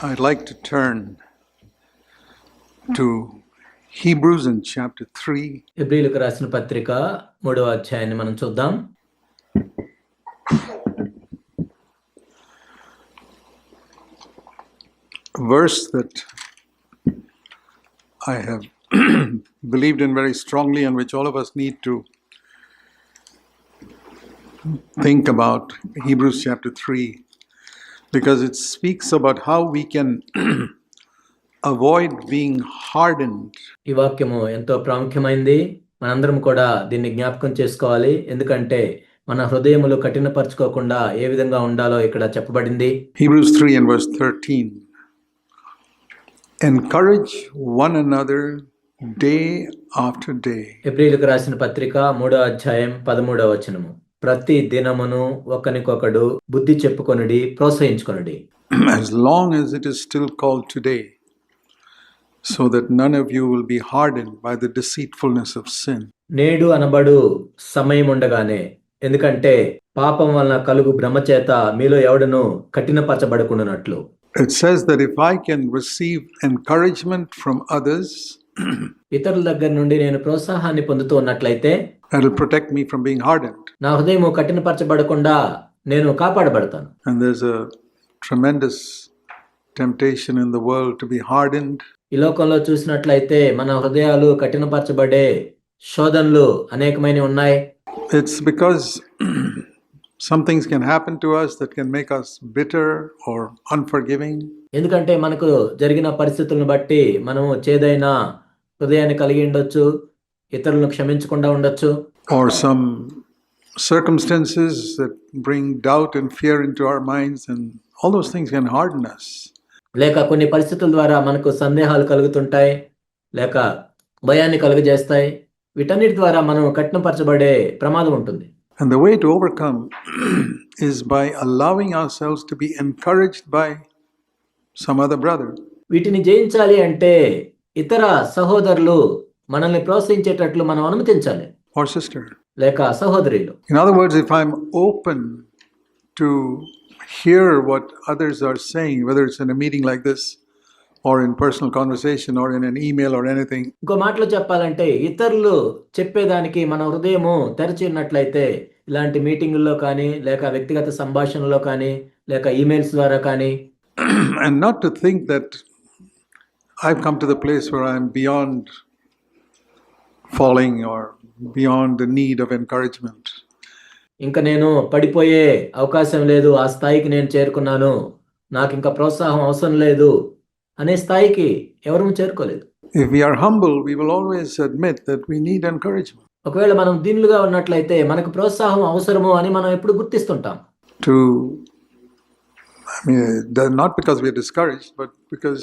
I'd like to turn to Hebrews in chapter 3. హెబ్రీయులకు రాసిన పత్రిక 3వ అధ్యాయాన్ని మనం చూద్దాం. A verse that I have believed in very strongly and which all of us need to think about, Hebrews chapter 3, because it speaks about how we can avoid being hardened. ఈ వాక్యము ఎంతో ప్రాముఖ్యమైనది. మనందరం కూడా దీన్ని జ్ఞాపకం చేసుకోవాలి. ఎందుకంటే మన హృదయములు కఠినపరచుకోకుండా ఏ విధంగా ఉండాలో ఇక్కడ చెప్పబడింది. Hebrews 3 and verse 13. Encourage one another day after day. హెబ్రీయులకు రాసిన పత్రిక 3వ అధ్యాయం 13వ వచనము. ప్రతి దినమును ఒకనికొకడు బుద్ధి చెప్పుకొనుడి, ప్రోత్సహించుకొనుడి. As long as it is still called today, so that none of you will be hardened by the deceitfulness of sin. నేడు అనబడు సమయం ఉండగానే, ఎందుకంటే పాపం వలన కలుగు భ్రమ చేత మీలో ఎవడను కఠినపరచబడకుండానట్లు. It says that if I can receive encouragement from others, ఇతరుల దగ్గర నుండి నేను ప్రోత్సాహాన్ని పొందుతూ ఉన్నట్లయితే that will protect me from being hardened. నా హృదయము కఠినపరచబడకుండా నేను కాపాడబడతాను. And there's a tremendous temptation in the world to be hardened. ఈ లోకంలో చూసినట్లయితే మన హృదయాలు కఠినపరచబడే శోధనలు అనేకమైనవి ఉన్నాయి. It's because some things can happen to us that can make us bitter or unforgiving. ఎందుకంటే మనకు జరిగిన పరిస్థితులను బట్టి మనము చేదైన హృదయాన్ని కలిగి ఉండొచ్చు, ఇతరులను క్షమించకుండా ఉండొచ్చు. Or some circumstances that bring doubt and fear into our minds, and all those things can harden us. లేక కొన్ని పరిస్థితుల ద్వారా మనకు సందేహాలు కలుగుతుంటాయి, లేక భయాన్ని కలుగజేస్తాయి. వీటన్నిటి ద్వారా మనం కఠినపరచబడే ప్రమాదం ఉంటుంది. And the way to overcome is by allowing ourselves to be encouraged by some other brother. వీటిని జయించాలి అంటే ఇతర సహోదరులు మనల్ని ప్రోత్సహించేటట్లు మనం అనుమతించాలి, Or sister. లేక సహోదరులు. In other words, if I'm open to hear what others are saying, whether it's in a meeting like this or in personal conversation or in an email or anything, ఇంకో మాటలో చెప్పాలంటే ఇతరులు చెప్పేదానికి మన హృదయము తెరచి ఉన్నట్లయితే ఇలాంటి మీటింగుల్లో కానీ, లేక వ్యక్తిగత సంభాషణలో కానీ, లేక ఈమెయిల్స్ ద్వారా కానీ, and not to think that I've come to the place where I'm beyond falling or beyond the need of encouragement. ఇంకా నేను పడిపోయే అవకాశం లేదు, ఆ స్థాయికి నేను చేరుకున్నాను, నాకు ఇంకా ప్రోత్సాహం అవసరం లేదు అనే స్థాయికి ఎవరూ చేరుకోలేదు. If we are humble, we will always admit that we need encouragement. ఒకవేళ మనం దీనులుగా ఉన్నట్లయితే మనకు ప్రోత్సాహం అవసరము అని మనం ఎప్పుడు గుర్తిస్తుంటాం. Not because we are discouraged, but because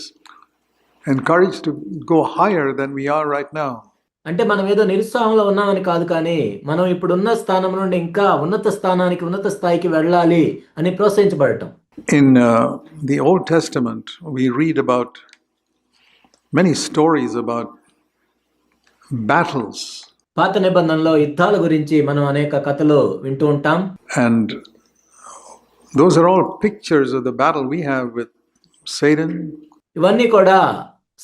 encouraged to go higher than we are right now. అంటే మనం ఏదో నిరుత్సాహంలో ఉన్నామని కాదు, కానీ మనం ఇప్పుడున్న స్థానం నుండి ఇంకా ఉన్నత స్థానానికి, ఉన్నత స్థాయికి వెళ్ళాలి అని ప్రోత్సహించబడటం. In the Old Testament, we read about many stories about battles. పాత నిబంధనలో యుద్ధాల గురించి మనం అనేక కథలు వింటూ ఉంటాం. And those are all pictures of the battle we have with Satan. ఇవన్నీ కూడా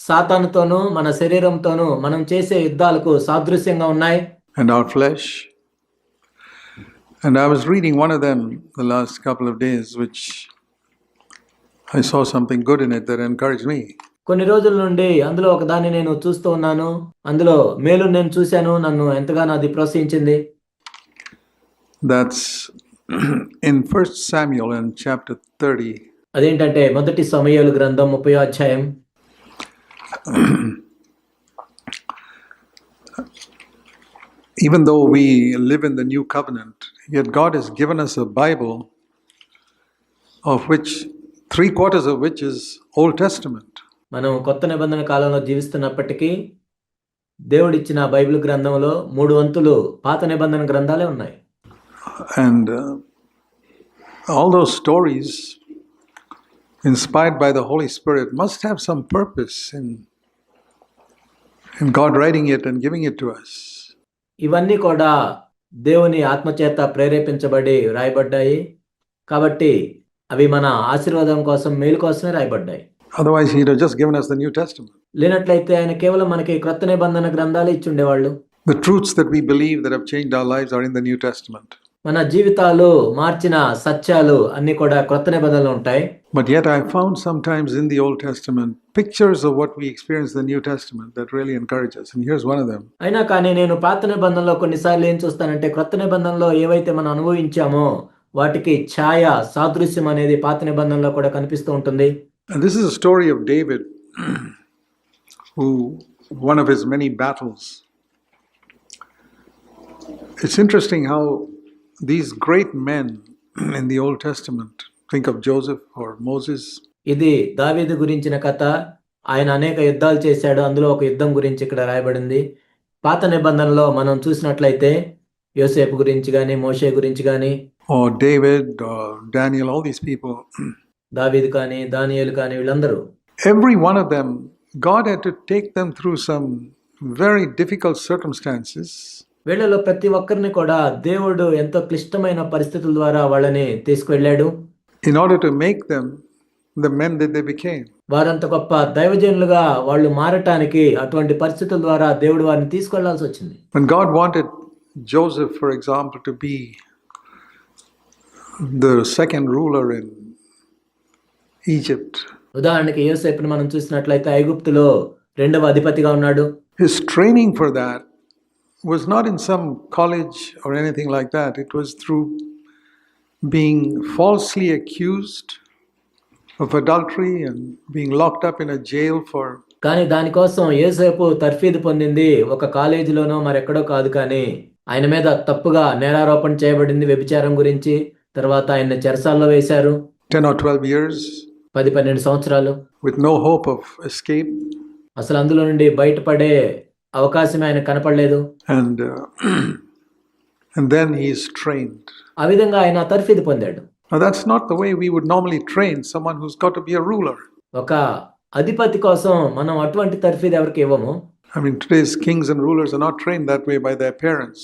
సాతానుతోనూ మన శరీరంతోనూ మనం చేసే యుద్ధాలకు సాదృశ్యంగా ఉన్నాయి. And our flesh. And I was reading one of them the last couple of days, which I saw something good in it that encouraged me. కొన్ని రోజుల నుండి అందులో ఒకదాన్ని నేను చూస్తూ ఉన్నాను. అందులో మేలు నేను చూశాను, నన్ను ఎంతగానో అది ప్రోత్సహించింది. That's in 1 Samuel in chapter 30. అదేంటంటే మొదటి సమూయేలు గ్రంథం 30వ అధ్యాయం. Even though we live in the new covenant, yet God has given us a Bible of which 3/4 of which is Old Testament. మనం కొత్త నిబంధన కాలంలో జీవిస్తున్నప్పటికీ దేవుడిచ్చిన బైబిల్ గ్రంథంలో 3 వంతులు పాత నిబంధన గ్రంథాలే ఉన్నాయి. And all those stories inspired by the Holy Spirit must have some purpose in God writing it and giving it to us. ఇవన్నీ కూడా దేవుని ఆత్మచేత ప్రేరేపించబడి రాయబడ్డాయి. కాబట్టి అవి మన ఆశీర్వాదం కోసం, మేలు కోసమే రాయబడ్డాయి. Otherwise, he'd have just given us the New Testament. లేనట్లయితే ఆయన కేవలం మనకి క్రొత్త నిబంధన గ్రంథాలు ఇచ్చి ఉండేవాళ్ళు. The truths that we believe that have changed our lives are in the New Testament. మన జీవితాలు మార్చిన సత్యాలు అన్ని కూడా క్రొత్త నిబంధనలు ఉంటాయి. But yet I found sometimes in the Old Testament pictures of what we experience in the New Testament that really encourage us. And here's one of them. అయినా కానీ నేను పాత నిబంధనలో కొన్నిసార్లు ఏం చూస్తానంటే క్రొత్త నిబంధనలో ఏవైతే మనం అనుభవించామో వాటికి ఛాయ సాదృశ్యం అనేది పాత నిబంధనలో కూడా కనిపిస్తూ ఉంటుంది. And this is a story of David, who one of his many battles. It's interesting how these great men in the Old Testament, think of Joseph or Moses. ఇది దావీదు గురించిన కథ. ఆయన అనేక యుద్ధాలు చేశాడు. అందులో ఒక యుద్ధం గురించి ఇక్కడ రాయబడింది. పాత నిబంధనలో మనం చూసినట్లయితే యోసేపు గురించి కానీ మోషే గురించి కానీ or David or Daniel, all these people. దావీదు కానీ దానియేలు కానీ వీళ్ళందరూ Every one of them, God had to take them through some very difficult circumstances వీళ్ళలో ప్రతి ఒక్కరిని కూడా దేవుడు ఎంతో క్లిష్టమైన పరిస్థితుల ద్వారా వాళ్ళని తీసుకువెళ్ళాడు. in order to make them the men that they became. వారంత గొప్ప దైవజనులుగా వాళ్ళు మారటానికి అటువంటి పరిస్థితుల ద్వారా దేవుడు వారిని తీసుకెళ్లాల్సి వచ్చింది. When God wanted Joseph, for example, to be the second ruler in Egypt, ఉదాహరణకి యోసేపుని మనం చూసినట్లయితే ఐగుప్తులో రెండవ అధిపతిగా ఉన్నాడు. his training for that was not in some college or anything like that. It was through being falsely accused of adultery and being locked up in a jail for. కానీ దానికోసం యోసేపు తర్ఫీదు పొందింది ఒక కాలేజీలోనో మరెక్కడో కాదు. కానీ ఆయన మీద తప్పుగా నేరారోపణ చేయబడింది వ్యభిచారం గురించి. తర్వాత ఆయన చెరసాల్లో వేశారు 10 or 12 years 10-12 సంవత్సరాలు with no hope of escape. అసలు అందులో నుండి బయటపడే అవకాశం ఆయన కనపడలేదు. And then he is trained. ఆ విధంగా ఆయన తర్ఫీదు పొందాడు. Now that's not the way we would normally train someone who's got to be a ruler. ఒక అధిపతి కోసం మనం అటువంటి తర్ఫీదు ఎవరికి ఇవ్వము. I mean, today's kings and rulers are not trained that way by their parents.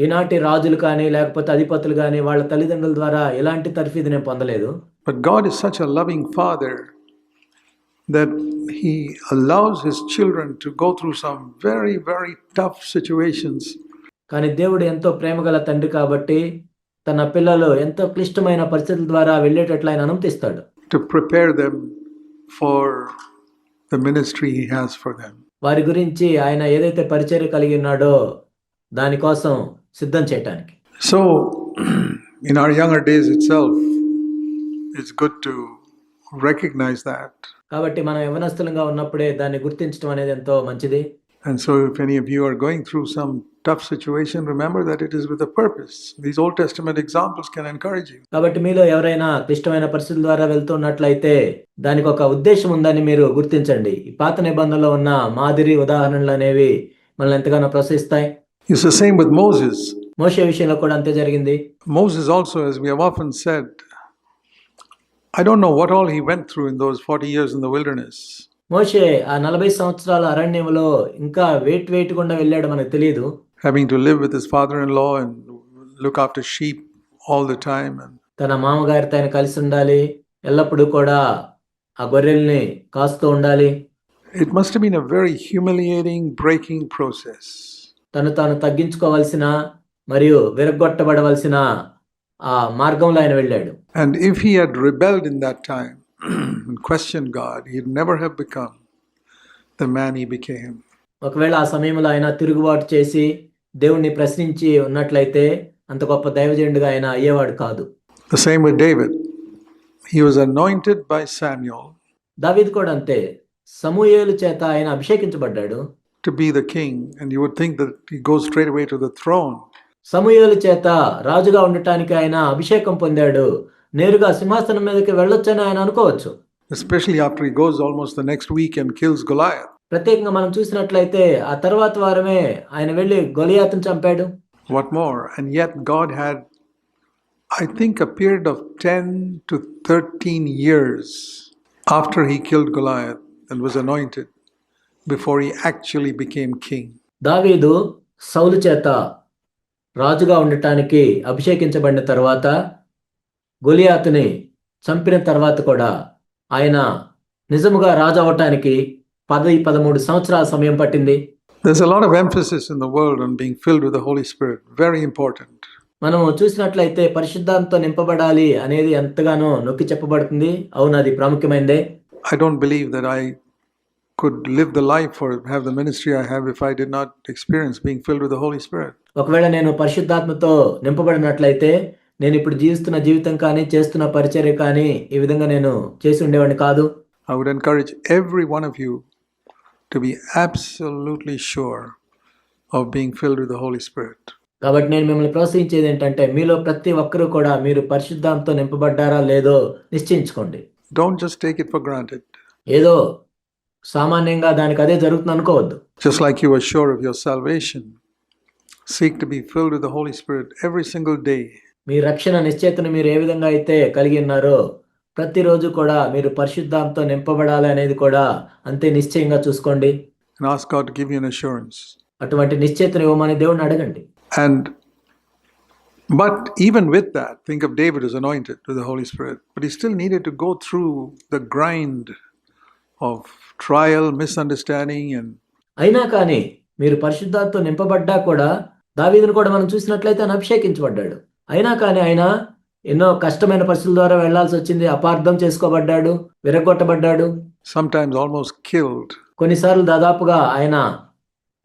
ఈనాటి రాజులు కానీ లేకపోతే అధిపతులు కానీ వాళ్ళ తల్లిదండ్రుల ద్వారా ఎలాంటి తర్ఫీదు నేను పొందలేదు. But God is such a loving father that he allows his children to go through some very, very tough situations. కానీ దేవుడు ఎంతో ప్రేమగల తండ్రి కాబట్టి తన పిల్లలు ఎంతో క్లిష్టమైన పరిస్థితుల ద్వారా వెళ్ళేటట్లు ఆయన అనుమతిస్తాడు. To prepare them for the ministry he has for them. వారి గురించి ఆయన ఏదైతే పరిచర్య కలిగి ఉన్నాడో దానికోసం సిద్ధం చేయటానికి. So in our younger days itself, it's good to recognize that. కాబట్టి మనం యవనస్తులంగా ఉన్నప్పుడే దాన్ని గుర్తించడం అనేది ఎంతో మంచిది. And so if any of you are going through some tough situation, remember that it is with a purpose. These Old Testament examples can encourage you. కాబట్టి మీలో ఎవరైనా క్లిష్టమైన పరిస్థితుల ద్వారా వెళ్తున్నట్లయితే దానికి ఒక ఉద్దేశం ఉందని మీరు గుర్తించండి. ఈ పాత నిబంధనలో ఉన్న మాదిరి ఉదాహరణలు అనేవి మనల్ని ఎంతగానో ప్రోత్సహిస్తాయి. It's the same with Moses. మోషే విషయంలో కూడా అంతే జరిగింది. Moses also, as we have often said, I don't know what all he went through in those 40 years in the wilderness. మోషే ఆ 40 సంవత్సరాల అరణ్యంలో ఇంకా వెయిట్ గుండా వెళ్ళాడు మనకు తెలియదు. Having to live with his father-in-law and look after sheep all the time. And తన మామగారితో ఆయన కలిసి ఉండాలి, ఎల్లప్పుడూ కూడా ఆ గొర్రెల్ని కాస్తూ ఉండాలి. it must have been a very humiliating, breaking process. తాను తగ్గించుకోవాల్సిన మరియు విరగొట్టబడవలసిన ఆ మార్గంలో ఆయన వెళ్ళాడు. And if he had rebelled in that time and questioned God, he'd never have become the man he became. ఒకవేళ ఆ సమయంలో ఆయన తిరుగుబాటు చేసి దేవుణ్ణి ప్రశ్నించి ఉన్నట్లయితే అంత గొప్ప దైవజనుడిగా ఆయన అయ్యేవాడు కాదు. The same with David. He was anointed by Samuel దావీదు కూడా అంతే. సమూయేలు చేత ఆయన అభిషేకించబడ్డాడు to be the king, and you would think that he goes straight away to the throne. సమూయేలు చేత రాజుగా ఉండటానికి ఆయన అభిషేకం పొందాడు, నేరుగా సింహాసనం మీదకి వెళ్ళొచ్చని ఆయన అనుకోవచ్చు. Especially after he goes almost the next week and kills Goliath. ప్రత్యేకంగా మనం చూసినట్లయితే ఆ తర్వాత వారమే ఆయన వెళ్ళి గొలియాతును చంపాడు. What more? And yet God had, I think, a period of 10 to 13 years after he killed Goliath and was anointed before he actually became king. దావీదు సౌలు చేత రాజుగా ఉండటానికి అభిషేకించబడిన తర్వాత గొలియాతుని చంపిన తర్వాత కూడా ఆయన నిజముగా రాజు అవ్వటానికి 13 సంవత్సరాల సమయం పట్టింది. There's a lot of emphasis in the world on being filled with the Holy Spirit. Very important. మనము చూసినట్లయితే పరిశుద్ధాత్మతో నింపబడాలి అనేది ఎంతగానో నొక్కి చెప్పబడుతుంది. అవును, అది ప్రాముఖ్యమైనదే. I don't believe that I could live the life or have the ministry I have if I did not experience being filled with the Holy Spirit. ఒకవేళ నేను పరిశుద్ధాత్మతో నింపబడినట్లయితే నేను ఇప్పుడు జీవిస్తున్న జీవితం కానీ చేస్తున్న పరిచర్య కానీ ఈ విధంగా నేను చేసి ఉండేవాడిని కాదు. I would encourage every one of you to be absolutely sure of being filled with the Holy Spirit. కాబట్టి నేను మిమ్మల్ని ప్రోత్సహించేది ఏంటంటే మీలో ప్రతి ఒక్కరూ కూడా మీరు పరిశుద్ధాత్మతో నింపబడ్డారా లేదో నిశ్చయించుకోండి. Don't just take it for granted. ఏదో సామాన్యంగా దానికి అదే జరుగుతుంది అనుకోవద్దు. Just like you are sure of your salvation, seek to be filled with the Holy Spirit every single day. మీ రక్షణ నిశ్చయితను మీరు ఏ విధంగా అయితే కలిగి ఉన్నారో ప్రతిరోజు కూడా మీరు పరిశుద్ధాత్మతో నింపబడాలి అనేది కూడా అంతే నిశ్చయంగా చూసుకోండి. And ask God to give you an assurance. అటువంటి నిశ్చయితను ఇవ్వమని దేవుడిని అడగండి. But even with that, think of David was anointed with the Holy Spirit, but he still needed to go through the grind of trial, misunderstanding, and అయినా కానీ మీరు పరిశుద్ధాత్మతో నింపబడ్డా కూడా దావీదును కూడా మనం చూసినట్లయితే ఆయన అభిషేకించబడ్డాడు. అయినా కానీ ఆయన ఎన్నో కష్టమైన పరిస్థితుల ద్వారా వెళ్లాల్సి వచ్చింది. అపార్థం చేసుకోబడ్డాడు, విరగొట్టబడ్డాడు, sometimes almost killed. కొన్నిసార్లు దాదాపుగా ఆయన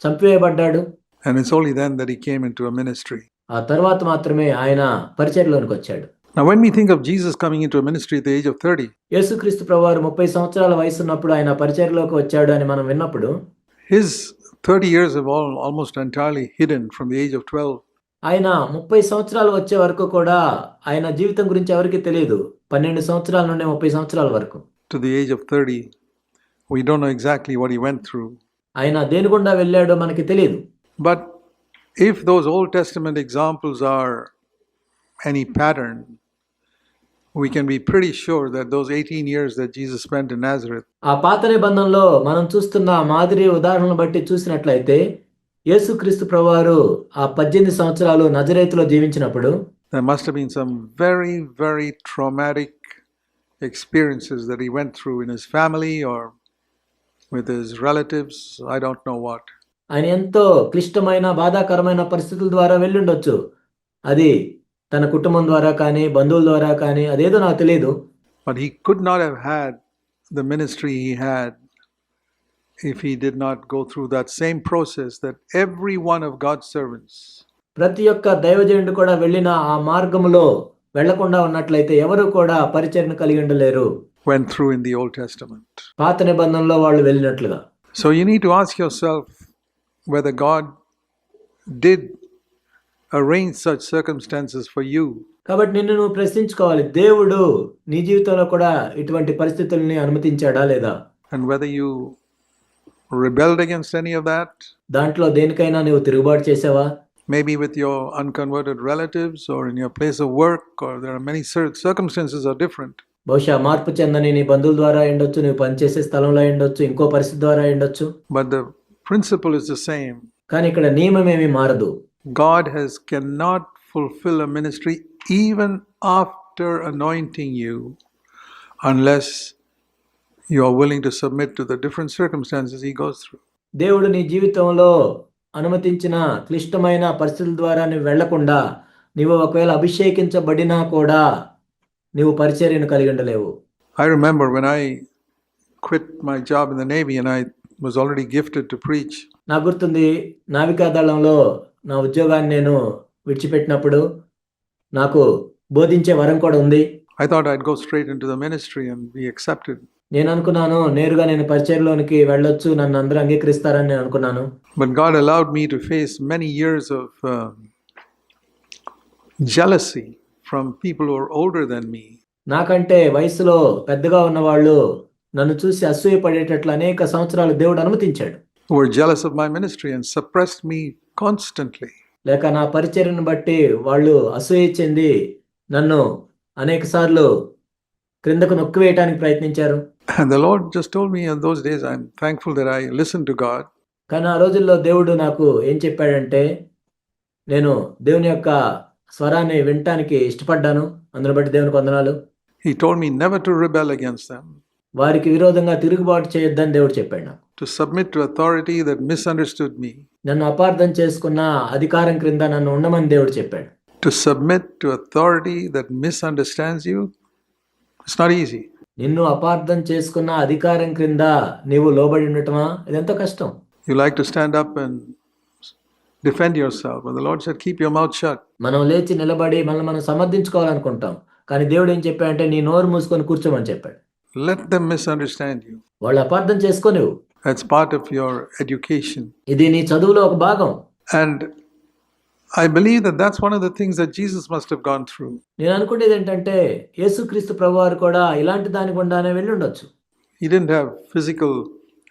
చంపివేయబడ్డాడు. And it's only then that he came into a ministry. ఆ తర్వాత మాత్రమే ఆయన పరిచర్యలోనికి వచ్చాడు. Now when we think of Jesus coming into a ministry at the age of 30, యేసుక్రీస్తు ప్రభువారు 30 సంవత్సరాల వయసు ఉన్నప్పుడు ఆయన పరిచర్యలోకి వచ్చాడు అని మనం విన్నప్పుడు his 30 years have almost entirely hidden from the age of 12. ఆయన 30 సంవత్సరాలు వచ్చే వరకు కూడా ఆయన జీవితం గురించి ఎవరికీ తెలియదు. 12 సంవత్సరాల నుండి 30 సంవత్సరాల వరకు. To the age of 30, we don't know exactly what he went through. ఆయన దేని గుండా వెళ్ళాడో మనకి తెలియదు. But if those Old Testament examples are any pattern, we can be pretty sure that those 18 years that Jesus spent in Nazareth, ఆ పాత నిబంధనలో మనం చూస్తున్న మాదిరి ఉదాహరణను బట్టి చూసినట్లయితే యేసుక్రీస్తు ప్రభువారు ఆ 18 సంవత్సరాలు నజరేతులో జీవించినప్పుడు there must have been some very, very traumatic experiences that he went through in his family or with his relatives. I don't know what. ఆయన ఎంతో క్లిష్టమైన బాధాకరమైన పరిస్థితుల ద్వారా వెళ్ళుండొచ్చు. అది తన కుటుంబం ద్వారా కానీ బంధువుల ద్వారా కానీ అదేదో నాకు తెలియదు. But he could not have had the ministry he had if he did not go through that same process that every one of God's servants, ప్రతి ఒక్క దైవజనుడు కూడా వెళ్ళిన ఆ మార్గములో వెళ్లకుండా ఉన్నట్లయితే ఎవరు కూడా పరిచర్యను కలిగి ఉండలేరు. went through in the Old Testament. పాత నిబంధనలో వాళ్ళు వెళ్ళినట్లుగా. So you need to ask yourself whether God did arrange such circumstances for you. కాబట్టి నిన్ను నువ్వు ప్రశ్నించుకోవాలి, దేవుడు నీ జీవితంలో కూడా ఇటువంటి పరిస్థితుల్ని అనుమతించాడా లేదా? And whether you rebelled against any of that, దాంట్లో దేనికైనా నువ్వు తిరుగుబాటు చేసావా? maybe with your unconverted relatives or in your place of work, or there are many circumstances are different. బహుశా మార్పు చెందని నీ బంధువుల ద్వారా ఉండొచ్చు, నువ్వు పనిచేసే స్థలంలో ఉండొచ్చు, ఇంకో పరిస్థితి ద్వారా ఉండొచ్చు. But the principle is the same. కానీ ఇక్కడ నియమం ఏమీ మారదు. God cannot fulfill a ministry even after anointing you unless you are willing to submit to the different circumstances he goes through. దేవుడు నీ జీవితంలో అనుమతించిన క్లిష్టమైన పరిస్థితుల ద్వారా నువ్వు వెళ్లకుండా నీవు ఒకవేళ అభిషేకించబడినా కూడా నీవు పరిచర్యను కలిగి ఉండలేవు. I remember when I quit my job in the Navy and I was already gifted to preach. నాకు గుర్తుంది, నావికా దళంలో నా ఉద్యోగాన్ని నేను విడిచిపెట్టినప్పుడు నాకు బోధించే వరం కూడా ఉంది. I thought I'd go straight into the ministry and be accepted. నేను అనుకున్నాను నేరుగా నేను పరిచర్యలోనికి వెళ్ళొచ్చు, నన్ను అందరూ అంగీకరిస్తారని నేను అనుకున్నాను. But God allowed me to face many years of jealousy from people who are older than me. నాకంటే వయసులో పెద్దగా ఉన్న వాళ్ళు నన్ను చూసి అసూయపడేటట్లు అనేక సంవత్సరాలు దేవుడు అనుమతించాడు. Who were jealous of my ministry and suppressed me constantly. లేక నా పరిచర్యను బట్టి వాళ్ళు అసూయ చెంది నన్ను అనేక సార్లు క్రిందకు నొక్కివేయటానికి ప్రయత్నించారు. And the Lord just told me in those days, I'm thankful that I listened to God. కానీ ఆ రోజుల్లో దేవుడు నాకు ఏం చెప్పాడంటే, నేను దేవుని యొక్క స్వరాన్ని వినటానికి ఇష్టపడ్డాను. అందును బట్టి దేవునికి వందనాలు. He told me never to rebel against them. వారికి విరోధంగా తిరుగుబాటు చేయొద్దని దేవుడు చెప్పాడు నాకు. to submit to authority that misunderstood me, నన్ను అపార్థం చేసుకున్న అధికారం క్రింద నన్ను ఉండమని దేవుడు చెప్పాడు. to submit to authority that misunderstands you. It's not easy. నిన్ను అపార్థం చేసుకున్న అధికారం క్రింద నీవు లోబడి ఉండటమా, ఇదెంతో కష్టం. You like to stand up and defend yourself, and the Lord said, keep your mouth shut. మనం లేచి నిలబడి మనం సమర్థించుకోవాలనుకుంటాం, కానీ దేవుడు ఏం చెప్పాడంటే నీ నోరు మూసుకొని కూర్చోమని చెప్పాడు. Let them misunderstand you. వాళ్ళు అపార్థం చేసుకోనివ్వు. That's part of your education. ఇది నీ చదువులో ఒక భాగం. And I believe that that's one of the things that Jesus must have gone through. నేను అనుకునేది ఏంటంటే యేసుక్రీస్తు ప్రభువారు కూడా ఇలాంటి దాని గుండానే వెళ్ళి ఉండొచ్చు. He didn't have physical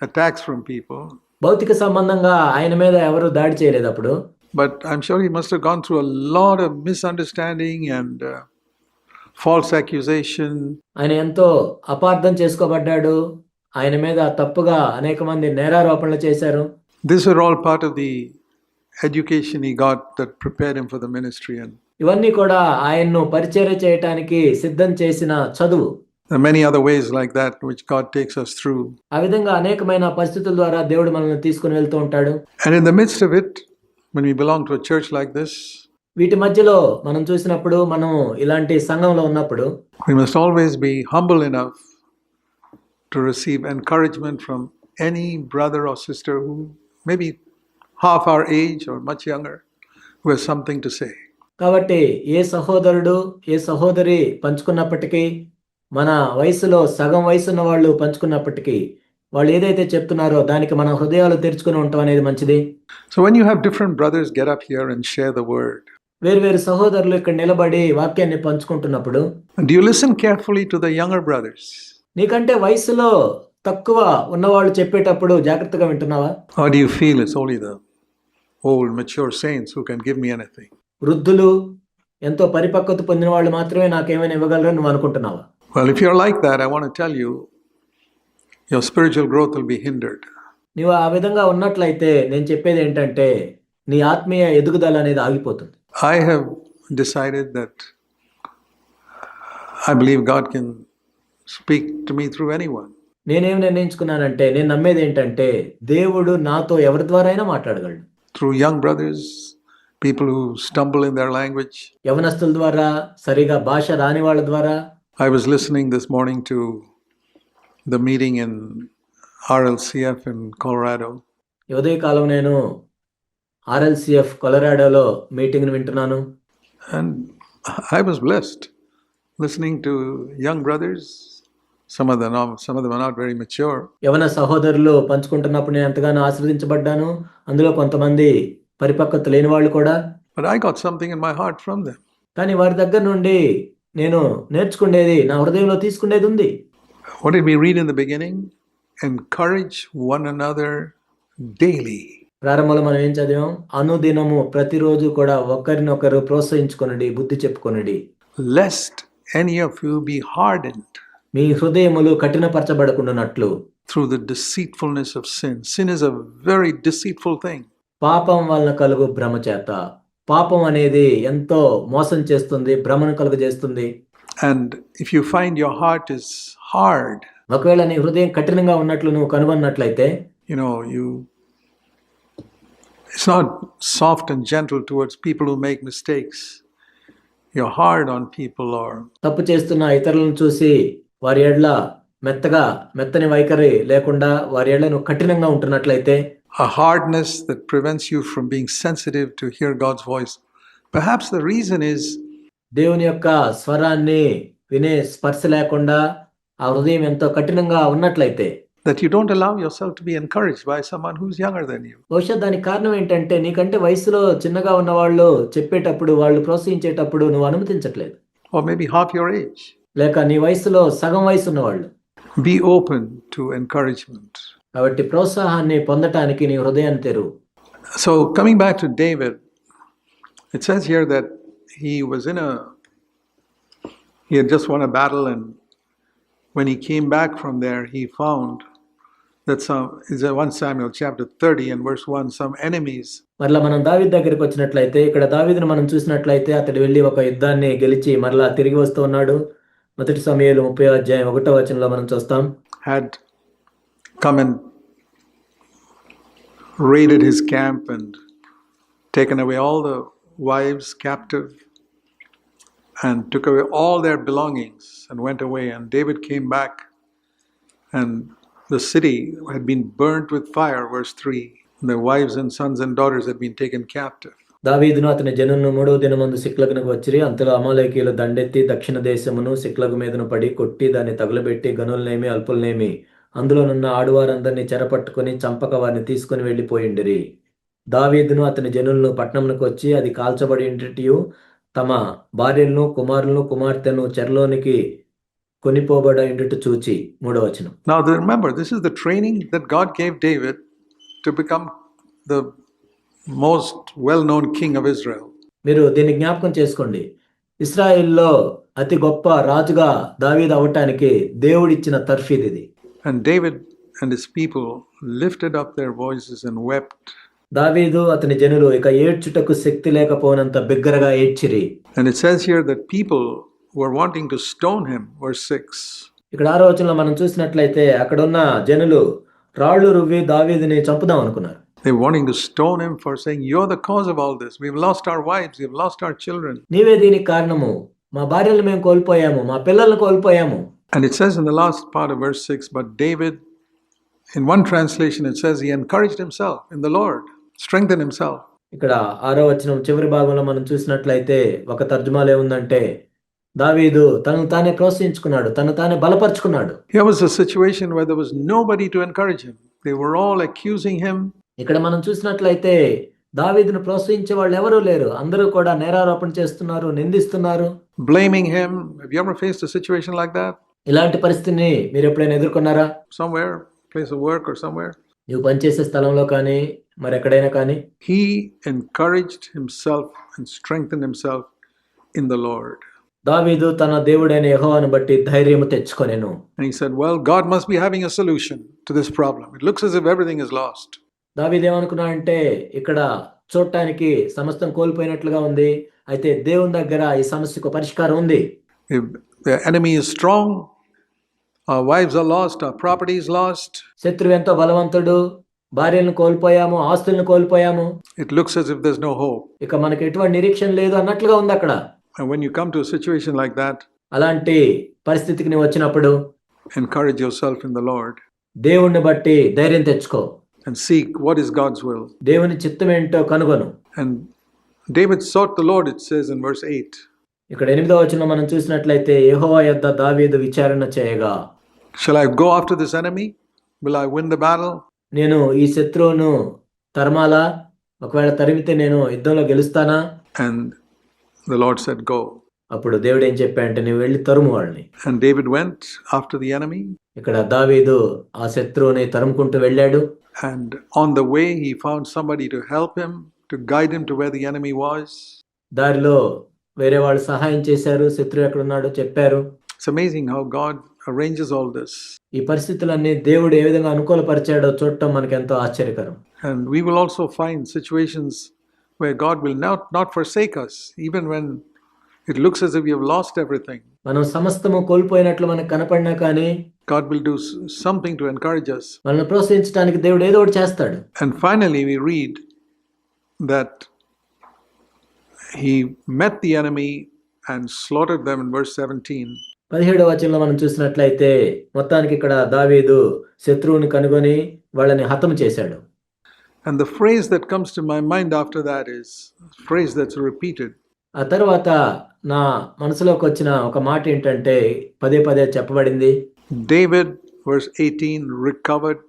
attacks from people, భౌతిక సంబంధంగా ఆయన మీద ఎవరు దాడి చేయలేదు అప్పుడు. but I'm sure he must have gone through a lot of misunderstanding and false accusation. ఆయన ఎంతో అపార్థం చేసుకోబడ్డాడు. ఆయన మీద తప్పుగా అనేక మంది నేరారోపణలు చేశారు. These are all part of the education he got that prepared him for the ministry. And ఇవన్నీ కూడా ఆయన్ను పరిచర్య చేయటానికి సిద్ధం చేసిన చదువు. there are many other ways like that which God takes us through. ఆ విధంగా అనేకమైన పరిస్థితుల ద్వారా దేవుడు మనల్ని తీసుకుని వెళ్తూ ఉంటాడు. And in the midst of it, when we belong to a church like this, వీటి మధ్యలో మనం చూసినప్పుడు, మనం ఇలాంటి సంఘంలో ఉన్నప్పుడు we must always be humble enough to receive encouragement from any brother or sister who may be half our age or much younger, who has something to say. కాబట్టి ఏ సహోదరుడు ఏ సహోదరి పంచుకున్నప్పటికీ, మన వయసులో సగం వయసున్న వాళ్ళు పంచుకున్నప్పటికీ, వాళ్ళు ఏదైతే చెప్తున్నారో దానికి మన హృదయాలు తెరుచుకుని ఉండటం అనేది మంచిది. So when you have different brothers get up here and share the word, వేరు సహోదరులు ఇక్కడ నిలబడి వాక్యాన్ని పంచుకుంటున్నప్పుడు, do you listen carefully to the younger brothers? నీకంటే వయసులో తక్కువ ఉన్నవాళ్ళు చెప్పేటప్పుడు జాగ్రత్తగా వింటున్నావా? Or do you feel it's only the old mature saints who can give me anything? వృద్ధులు, ఎంతో పరిపక్వత పొందిన వాళ్ళు మాత్రమే నాకేమైనా ఇవ్వగలరని నువ్వు అనుకుంటున్నావా? Well, if you're like that, I want to tell you, your spiritual growth will be hindered. నీవు ఆ విధంగా ఉన్నట్లయితే నేను చెప్పేది ఏంటంటే నీ ఆత్మీయ ఎదుగుదల అనేది ఆగిపోతుంది. I have decided that I believe God can speak to me through anyone. నేనేం నిర్ణయించుకున్నానంటే, నేను నమ్మేది ఏంటంటే దేవుడు నాతో ఎవరి ద్వారా అయినా మాట్లాడగలడు. Through young brothers, people who stumble in their language. యవనస్తుల ద్వారా, సరిగా భాష రాని వాళ్ళ ద్వారా. I was listening this morning to the meeting in RLCF in Colorado. ఉదయకాలం నేను RLCF కొలరాడోలో మీటింగ్ని వింటున్నాను. And I was blessed listening to young brothers. Some of them are not very mature. యవన సహోదరులు పంచుకుంటున్నప్పుడు నేను ఎంతగానో ఆశీర్వదించబడ్డాను. అందులో కొంతమంది పరిపక్వత లేని వాళ్ళు కూడా. But I got something in my heart from them. కానీ వారి దగ్గర నుండి నేను నేర్చుకునేది, నా హృదయంలో తీసుకునేది ఉంది. What did we read in the beginning? Encourage one another daily. ప్రారంభంలో మనం ఏం చదివాం? అనుదినము, ప్రతిరోజు కూడా ఒకరినొకరు ప్రోత్సహించుకొనుడి, బుద్ధి చెప్పుకొనుడి. Lest any of you be hardened మీ హృదయములు కఠినపరచబడకుండానట్లు. through the deceitfulness of sin. Sin is a very deceitful thing. పాపం వలన కలుగు భ్రమ చేత. పాపం అనేది ఎంతో మోసం చేస్తుంది, భ్రమను కలుగజేస్తుంది. And if you find your heart is hard, ఒకవేళ నీ హృదయం కఠినంగా ఉన్నట్లు నువ్వు కనుగొన్నట్లయితే, it's not soft and gentle towards people who make mistakes. You're hard on people, or తప్పు చేస్తున్న ఇతరులను చూసి వారి ఎడల మెత్తని వైఖరి లేకుండా వారి ఎడల నువ్వు కఠినంగా ఉంటున్నట్లయితే, a hardness that prevents you from being sensitive to hear God's voice. Perhaps the reason is దేవుని యొక్క స్వరాన్ని వినే స్పర్శ లేకుండా ఆ హృదయం ఎంతో కఠినంగా ఉన్నట్లయితే, that you don't allow yourself to be encouraged by someone who's younger than you. బహుశా దానికి కారణం ఏంటంటే నీకంటే వయసులో చిన్నగా ఉన్న వాళ్ళు చెప్పేటప్పుడు, వాళ్ళు ప్రోత్సహించేటప్పుడు నువ్వు అనుమతించట్లేదు. Or maybe half your age. లేక నీ వయసులో సగం వయసు ఉన్నవాళ్ళు. Be open to encouragement. కాబట్టి ప్రోత్సాహాన్ని పొందటానికి నీ హృదయాన్ని తెరువు. So coming back to David, it says here that he had just won a battle, and when he came back from there, he found that is 1 Samuel chapter 30 and verse 1, some enemies. మరలా మనం దావీదు దగ్గరికి వచ్చినట్లయితే, ఇక్కడ దావీదును మనం చూసినట్లయితే అతడు వెళ్ళి ఒక యుద్ధాన్ని గెలిచి మరలా తిరిగి వస్తూ ఉన్నాడు. మొదటి సమూయేలు 30వ అధ్యాయం 1వ వచనంలో మనం చూస్తాం. had come and raided his camp and taken away all the wives captive and took away all their belongings and went away. And David came back, and the city had been burnt with fire, verse 3. Their wives and sons and daughters had been taken captive. దావీదును అతని జనులను 3వ దినమందు సిక్లగునకు వచ్చిరి. అంతలో అమాలేకీయులు దండెత్తి దక్షిణ దేశమును సిక్లగు మీదను పడి కొట్టి దాన్ని తగులబెట్టి గనులనేమి అల్పులనేమి అందులోనున్న ఆడువారందరినీ చెరపట్టుకుని చంపక వారిని తీసుకుని వెళ్ళిపోయిండిరి. దావీదును అతని జనులను పట్టణమునకు వచ్చి అది కాల్చబడి ఇంటియు తమ భార్యలను కుమారులను కుమార్తెను చెరలోనికి కొనిపోబడ ఇంటిట చూచి. 3వ వచనం. Now remember, this is the training that God gave David to become the most well-known king of Israel. మీరు దీన్ని జ్ఞాపకం చేసుకోండి. ఇశ్రాయేల్లో అతి గొప్ప రాజుగా దావీదు అవటానికి దేవుడిచ్చిన తర్ఫీదు ఇది. And David and his people lifted up their voices and wept. దావీదు అతని జనులు ఇక ఏడ్చుటకు శక్తి లేకపోయినంత బిగ్గరగా ఏడ్చిరి. And it says here that people were wanting to stone him, verse 6. ఇక్కడ 6వ వచనంలో మనం చూసినట్లయితే అక్కడున్న జనులు రాళ్ళు రువ్వి దావీదుని చంపుదాం అనుకున్నారు. They were wanting to stone him for saying, "You're the cause of all this. We've lost our wives, we've lost our children." నీవే దీనికి కారణము, మా భార్యలు మేము కోల్పోయాము, మా పిల్లలను కోల్పోయాము. And it says in the last part of verse 6, but David, in one translation it says he encouraged himself in the Lord, strengthened himself. ఇక్కడ 6వ వచనం చివరి భాగంలో మనం చూసినట్లయితే ఒక తర్జుమాలో ఏముందంటే దావీదు తనను తానే ప్రోత్సహించుకున్నాడు, తను తానే బలపరుచుకున్నాడు. Here was a situation where there was nobody to encourage him. They were all accusing him. ఇక్కడ మనం చూసినట్లయితే దావీదును ప్రోత్సహించే వాళ్ళు ఎవరూ లేరు. అందరూ కూడా నేరారోపణ చేస్తున్నారు, నిందిస్తున్నారు, blaming him. Have you ever faced a situation like that? ఇలాంటి పరిస్థితిని మీరు ఎప్పుడైనా ఎదుర్కొన్నారా? Somewhere, place of work or somewhere? నువ్వు పనిచేసే స్థలంలో కానీ మరెక్కడైనా కానీ. He encouraged himself and strengthened himself in the Lord. దావీదు తన దేవుడైన యెహోవాను బట్టి ధైర్యము తెచ్చుకొనెను. And he said, well, God must be having a solution to this problem. It looks as if everything is lost. దావీదు ఏమనుకున్నాడంటే ఇక్కడ చూడటానికి సమస్తం కోల్పోయినట్లుగా ఉంది, అయితే దేవుని దగ్గర ఈ సమస్యకు పరిష్కారం ఉంది. If the enemy is strong, our wives are lost, our property is lost. శత్రువు ఎంతో బలవంతుడు, భార్యలను కోల్పోయాము, ఆస్తులను కోల్పోయాము, It looks as if there's no hope. ఇక మనకి ఎటువంటి నిరీక్షణ లేదు అన్నట్లుగా ఉంది అక్కడ. And when you come to a situation like that, అలాంటి పరిస్థితికి నువ్వు వచ్చినప్పుడు encourage yourself in the Lord దేవుణ్ణి బట్టి ధైర్యం తెచ్చుకో, and seek what is God's will. దేవుని చిత్తం ఏంటో కనుగొను. And David sought the Lord, it says in verse 8. ఇక్కడ 8వ వచనంలో మనం చూసినట్లయితే యెహోవా యొద్ద దావీదు విచారణ చేయగా, Shall I go after this enemy? Will I win the battle? నేను ఈ శత్రువును తరమాలా, ఒకవేళ తరిమితే నేను యుద్ధంలో గెలుస్తానా? And the Lord said, go. అప్పుడు దేవుడు ఏం చెప్పాడంటే నువ్వు వెళ్ళి తరుము వాళ్ళని. And David went after the enemy. ఇక్కడ దావీదు ఆ శత్రువుని తరుముకుంటూ వెళ్ళాడు. And on the way he found somebody to help him, to guide him to where the enemy was. దారిలో వేరే వాళ్ళు సహాయం చేశారు, శత్రువు ఎక్కడున్నాడో చెప్పారు. It's amazing how God arranges all this. ఈ పరిస్థితులన్నీ దేవుడు ఏ విధంగా అనుకూలపరిచాడో చూడటం మనకు ఎంతో ఆశ్చర్యకరం. And we will also find situations where God will not forsake us, even when it looks as if we have lost everything. మనం సమస్తము కోల్పోయినట్లు మనకు కనపడినా కానీ God will do something to encourage us. మనల్ని ప్రోత్సహించడానికి దేవుడు ఏదో ఒకటి చేస్తాడు. And finally we read that he met the enemy and slaughtered them in verse 17. 17వ వచనంలో మనం చూసినట్లయితే మొత్తానికి ఇక్కడ దావీదు శత్రువుని కనుగొని వాళ్ళని హతము చేశాడు. And the phrase that comes to my mind after that is a phrase that's repeated. ఆ తర్వాత నా మనసులోకి వచ్చిన ఒక మాట ఏంటంటే పదే పదే చెప్పబడింది. David, verse 18, recovered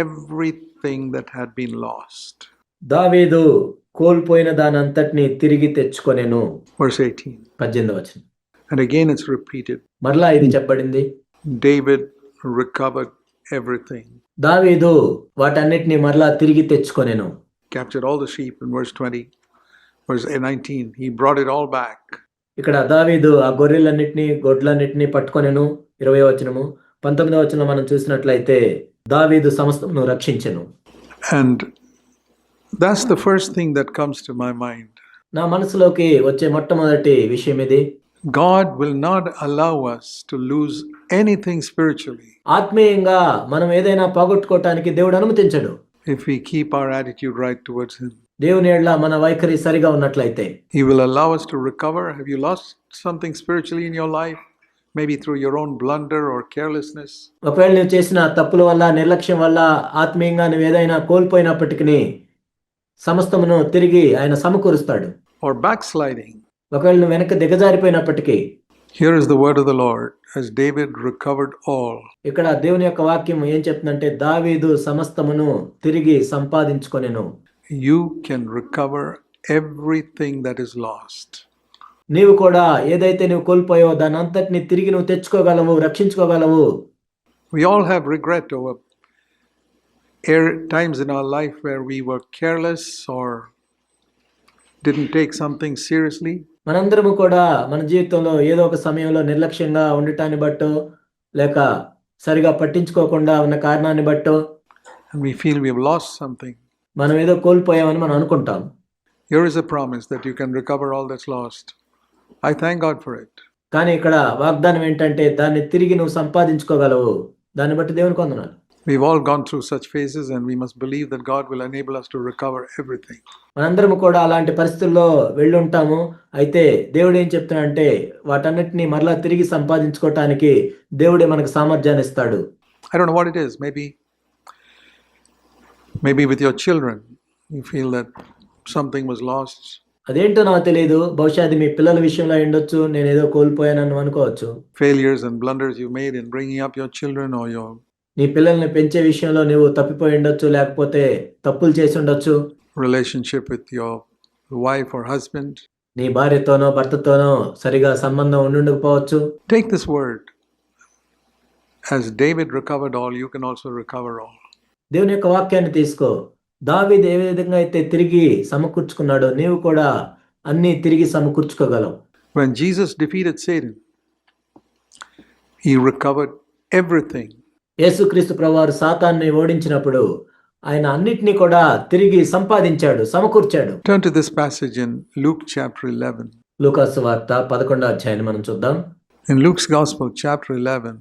everything that had been lost. దావీదు కోల్పోయిన దానంతటిని తిరిగి తెచ్చుకొనెను. Verse 18. 18వ వచనం. And again it's repeated. మరలా ఇది చెప్పబడింది. David recovered everything. దావీదు వాటన్నిటిని మరలా తిరిగి తెచ్చుకొనెను. Captured all the sheep in verse 20. Verse 19, he brought it all back. ఇక్కడ దావీదు ఆ గొర్రెలన్నిటిని గొడ్లన్నిటిని పట్టుకొనెను. 20వ వచనము. 19వ వచనంలో మనం చూసినట్లయితే దావీదు సమస్తమును రక్షించెను. And that's the first thing that comes to my mind. నా మనసులోకి వచ్చే మొట్టమొదటి విషయం ఇది. God will not allow us to lose anything spiritually ఆత్మీయంగా మనం ఏదైనా పోగొట్టుకోవటానికి దేవుడు అనుమతించడు. if we keep our attitude right towards Him. దేవుని యెడల మన వైఖరి సరిగా ఉన్నట్లయితే He will allow us to recover. Have you lost something spiritually in your life? Maybe through your own blunder or carelessness. ఒకవేళ నువ్వు చేసిన తప్పుల వల్ల, నిర్లక్ష్యం వల్ల ఆత్మీయంగా నువ్వు ఏదైనా కోల్పోయినప్పటికీ సమస్తమును తిరిగి ఆయన సమకూరుస్తాడు. Or backsliding. ఒకవేళ నువ్వు వెనక్కి దిగజారిపోయినప్పటికీ Here is the word of the Lord, as David recovered all. ఇక్కడ దేవుని యొక్క వాక్యం ఏం చెప్తుందంటే దావీదు సమస్తమును తిరిగి సంపాదించుకొనెను. You can recover everything that is lost. నీవు కూడా ఏదైతే నువ్వు కోల్పోయావో దాని అంతటిని తిరిగి నువ్వు తెచ్చుకోగలవు, రక్షించుకోగలవు. We all have regret over times in our life where we were careless or didn't take something seriously. మనందరము కూడా మన జీవితంలో ఏదో ఒక సమయంలో నిర్లక్ష్యంగా ఉండటాన్ని బట్టో లేక సరిగా పట్టించుకోకుండా ఉన్న కారణాన్ని బట్టో And we feel we have lost something. మనం ఏదో కోల్పోయామని మనం అనుకుంటాం. Here is a promise that you can recover all that's lost. I thank God for it. కానీ ఇక్కడ వాగ్దానం ఏంటంటే దాన్ని తిరిగి నువ్వు సంపాదించుకోగలవు. దాన్ని బట్టి దేవునికి వందనాలు. We've all gone through such phases and we must believe that God will enable us to recover everything. మనందరము కూడా అలాంటి పరిస్థితుల్లో వెళ్ళి ఉంటాము. అయితే దేవుడు ఏం చెప్తున్నాడంటే వాటన్నిటిని మరలా తిరిగి సంపాదించుకోవటానికి దేవుడే మనకు సామర్థ్యాన్ని ఇస్తాడు. I don't know what it is. Maybe with your children, you feel that something was lost. అదేంటో నాకు తెలియదు. బహుశా అది మీ పిల్లల విషయంలో ఉండొచ్చు. నేను ఏదో కోల్పోయానని అనుకోవచ్చు. Failures and blunders you made in bringing up your children or your నీ పిల్లల్ని పెంచే విషయంలో నువ్వు తప్పిపోయి ఉండొచ్చు, లేకపోతే తప్పులు చేసి ఉండొచ్చు. relationship with your wife or husband. నీ భార్యతోనో భర్తతోనో సరిగా సంబంధం ఉండకపోవచ్చు. Take this word. As David recovered all, you can also recover all. దేవుని యొక్క వాక్యాన్ని తీసుకో. దావీదు ఏ విధంగా అయితే తిరిగి సమకూర్చుకున్నాడో నీవు కూడా అన్ని తిరిగి సమకూర్చుకోగలవు. When Jesus defeated Satan, he recovered everything. యేసుక్రీస్తు ప్రభువారు సాతాన్ని ఓడించినప్పుడు ఆయన అన్నిటినీ కూడా తిరిగి సంపాదించాడు, సమకూర్చాడు. Turn to this passage in Luke chapter 11. లూకా సువార్త 11వ అధ్యాయాన్ని మనం చూద్దాం. In Luke's Gospel, chapter 11,